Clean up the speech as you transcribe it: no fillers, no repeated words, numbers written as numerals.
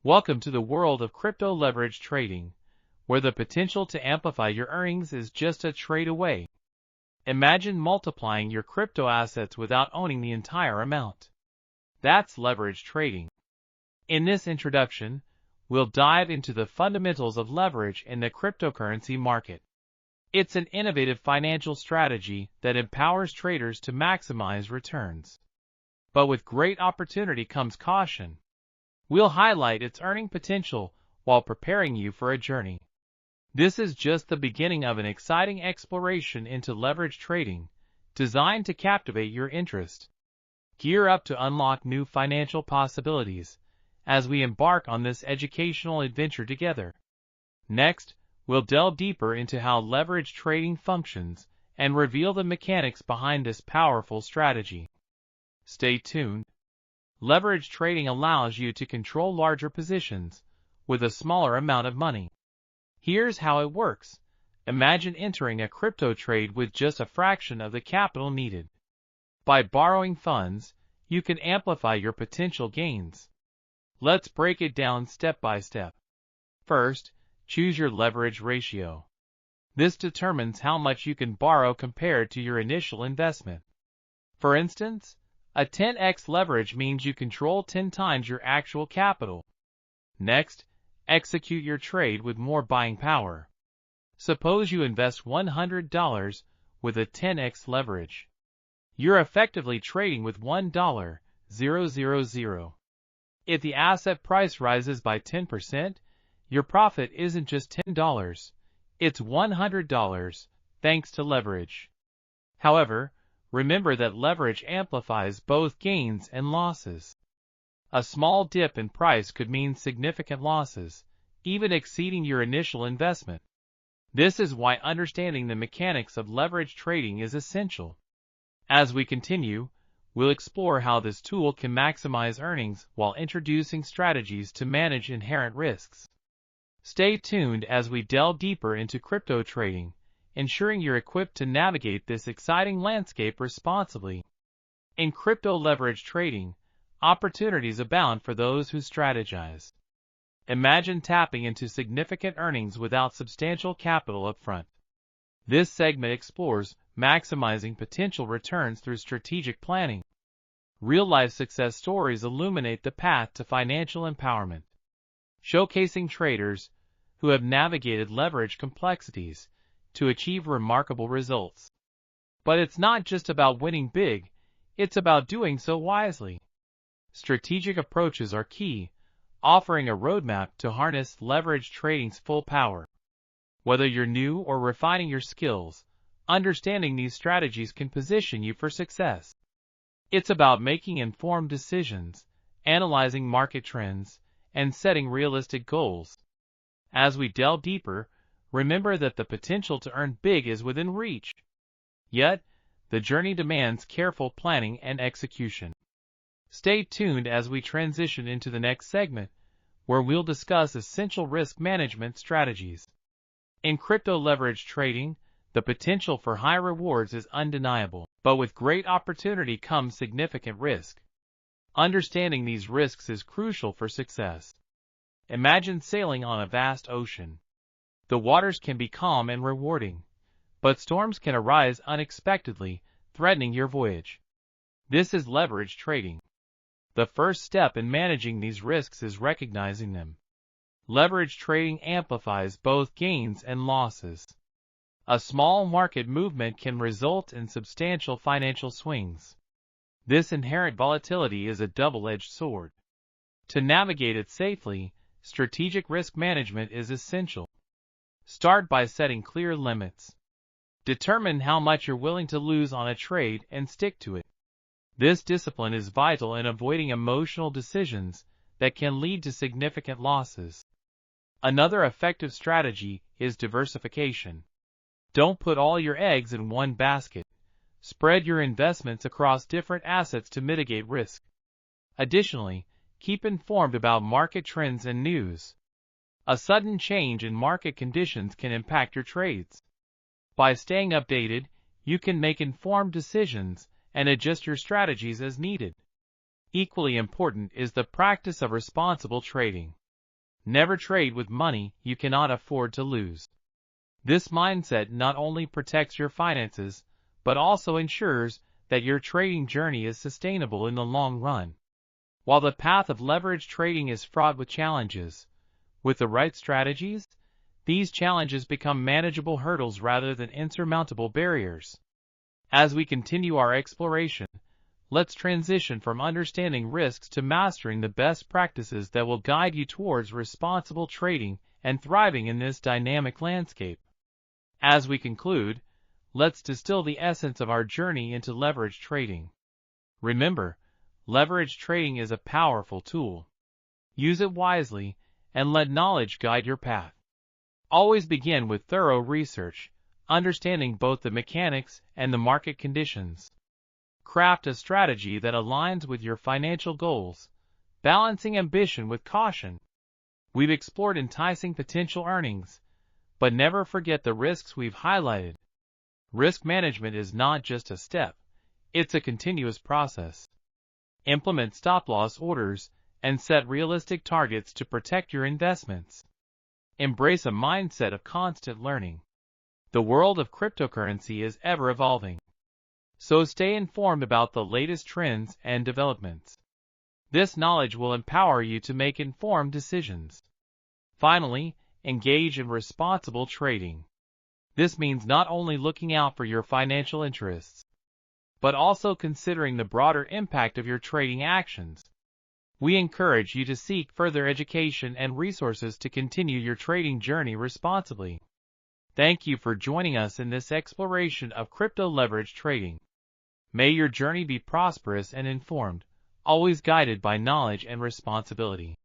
Welcome to the world of crypto leverage trading, where the potential to amplify your earnings is just a trade away. Imagine multiplying your crypto assets without owning the entire amount. That's leverage trading. In this introduction, we'll dive into the fundamentals of leverage in the cryptocurrency market. It's an innovative financial strategy that empowers traders to maximize returns. But with great opportunity comes caution. We'll highlight its earning potential while preparing you for a journey. This is just the beginning of an exciting exploration into leverage trading, designed to captivate your interest. Gear up to unlock new financial possibilities as we embark on this educational adventure together. Next, we'll delve deeper into how leverage trading functions and reveal the mechanics behind this powerful strategy. Stay tuned. Leverage trading allows you to control larger positions with a smaller amount of money. Here's how it works. Imagine entering a crypto trade with just a fraction of the capital needed. By borrowing funds, you can amplify your potential gains. Let's break it down step by step. First, choose your leverage ratio. This determines how much you can borrow compared to your initial investment. For instance, a 10x leverage means you control 10 times your actual capital. Next, execute your trade with more buying power. Suppose you invest $100 with a 10x leverage. You're effectively trading with $1,000. If the asset price rises by 10%, your profit isn't just $10, it's $100 thanks to leverage. However, remember that leverage amplifies both gains and losses. A small dip in price could mean significant losses, even exceeding your initial investment. This is why understanding the mechanics of leverage trading is essential. As we continue, we'll explore how this tool can maximize earnings while introducing strategies to manage inherent risks. Stay tuned as we delve deeper into crypto trading, ensuring you're equipped to navigate this exciting landscape responsibly. In crypto leverage trading, opportunities abound for those who strategize. Imagine tapping into significant earnings without substantial capital upfront. This segment explores maximizing potential returns through strategic planning. Real-life success stories illuminate the path to financial empowerment, showcasing traders who have navigated leverage complexities to achieve remarkable results. But it's not just about winning big, it's about doing so wisely. Strategic approaches are key, offering a roadmap to harness leverage trading's full power. Whether you're new or refining your skills, understanding these strategies can position you for success. It's about making informed decisions, analyzing market trends, and setting realistic goals. As we delve deeper, remember that the potential to earn big is within reach. Yet, the journey demands careful planning and execution. Stay tuned as we transition into the next segment, where we'll discuss essential risk management strategies. In crypto leverage trading, the potential for high rewards is undeniable, but with great opportunity comes significant risk. Understanding these risks is crucial for success. Imagine sailing on a vast ocean. The waters can be calm and rewarding, but storms can arise unexpectedly, threatening your voyage. This is leverage trading. The first step in managing these risks is recognizing them. Leverage trading amplifies both gains and losses. A small market movement can result in substantial financial swings. This inherent volatility is a double-edged sword. To navigate it safely, strategic risk management is essential. Start by setting clear limits. Determine how much you're willing to lose on a trade and stick to it. This discipline is vital in avoiding emotional decisions that can lead to significant losses. Another effective strategy is diversification. Don't put all your eggs in one basket. Spread your investments across different assets to mitigate risk. Additionally, keep informed about market trends and news. A sudden change in market conditions can impact your trades. By staying updated, you can make informed decisions and adjust your strategies as needed. Equally important is the practice of responsible trading. Never trade with money you cannot afford to lose. This mindset not only protects your finances, but also ensures that your trading journey is sustainable in the long run. While the path of leverage trading is fraught with challenges, with the right strategies, these challenges become manageable hurdles rather than insurmountable barriers. As we continue our exploration, let's transition from understanding risks to mastering the best practices that will guide you towards responsible trading and thriving in this dynamic landscape. As we conclude, let's distill the essence of our journey into leverage trading. Remember, leverage trading is a powerful tool. Use it wisely and let knowledge guide your path. Always begin with thorough research, understanding both the mechanics and the market conditions. Craft a strategy that aligns with your financial goals, balancing ambition with caution. We've explored enticing potential earnings, but never forget the risks we've highlighted. Risk management is not just a step, it's a continuous process. Implement stop-loss orders and set realistic targets to protect your investments. Embrace a mindset of constant learning. The world of cryptocurrency is ever evolving, so stay informed about the latest trends and developments. This knowledge will empower you to make informed decisions. Finally, engage in responsible trading. This means not only looking out for your financial interests, but also considering the broader impact of your trading actions. We encourage you to seek further education and resources to continue your trading journey responsibly. Thank you for joining us in this exploration of crypto leverage trading. May your journey be prosperous and informed, always guided by knowledge and responsibility.